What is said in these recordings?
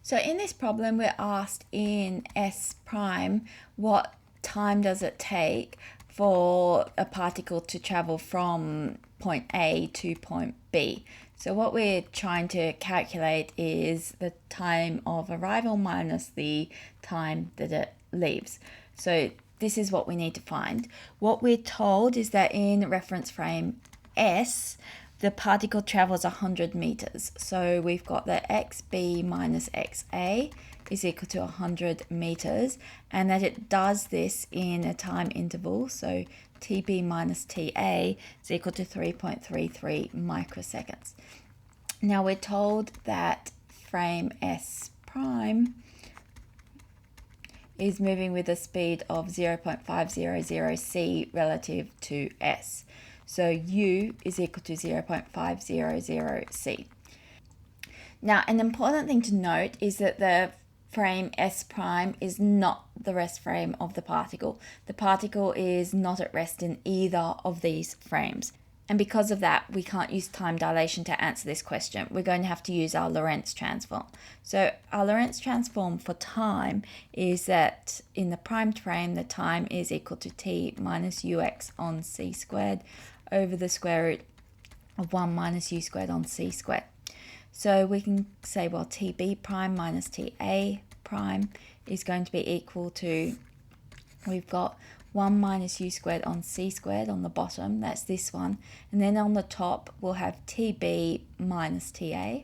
So in this problem, we're asked in S prime, what time does it take for a particle to travel from point A to point B? So what we're trying to calculate is the time of arrival minus the time that it leaves. So this is what we need to find. What we're told is that in reference frame S, the particle travels 100 meters. So we've got that xb minus xa is equal to 100 meters, and that it does this in a time interval. So tb minus ta is equal to 3.33 microseconds. Now we're told that frame S prime is moving with a speed of 0.500 c relative to S. So u is equal to 0.500 c. Now, an important thing to note is that the frame S prime is not the rest frame of the particle. The particle is not at rest in either of these frames. And because of that, we can't use time dilation to answer this question. We're going to have to use our Lorentz transform. So our Lorentz transform for time is that in the primed frame, the time is equal to t minus ux on c squared over the square root of 1 minus u squared on c squared. So we can say, well, tb prime minus ta prime is going to be equal to, we've got 1 minus u squared on c squared on the bottom, that's this one. And then on the top, we'll have tb minus ta.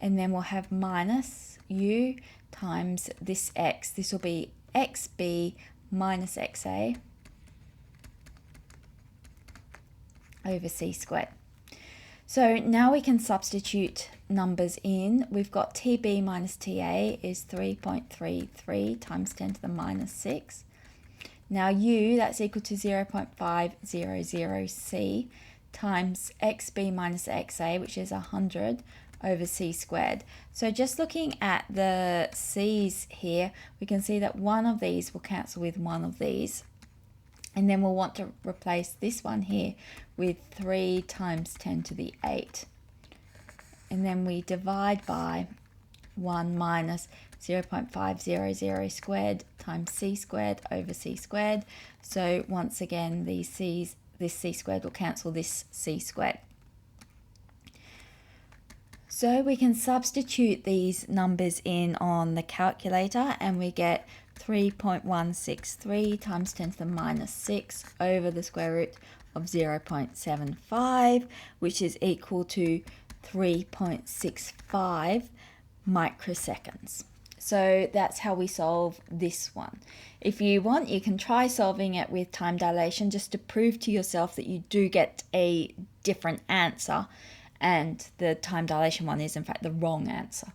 And then we'll have minus u times this x. This will be xb minus xa over c squared. So now we can substitute numbers in. We've got tb minus ta is 3.33 times 10 to the minus 6. Now u, that's equal to 0.500 c times xb minus xa, which is 100 over c squared. So just looking at the c's here, we can see that one of these will cancel with one of these. And then we'll want to replace this one here with 3 times 10 to the 8. And then we divide by 1 minus 0.500 squared times c squared over c squared. So once again, these c's, this c squared will cancel this c squared. So we can substitute these numbers in on the calculator and we get 3.163 times 10 to the minus 6 over the square root of 0.75, which is equal to 3.65 microseconds. So that's how we solve this one. If you want, you can try solving it with time dilation just to prove to yourself that you do get a different answer, and the time dilation one is in fact the wrong answer.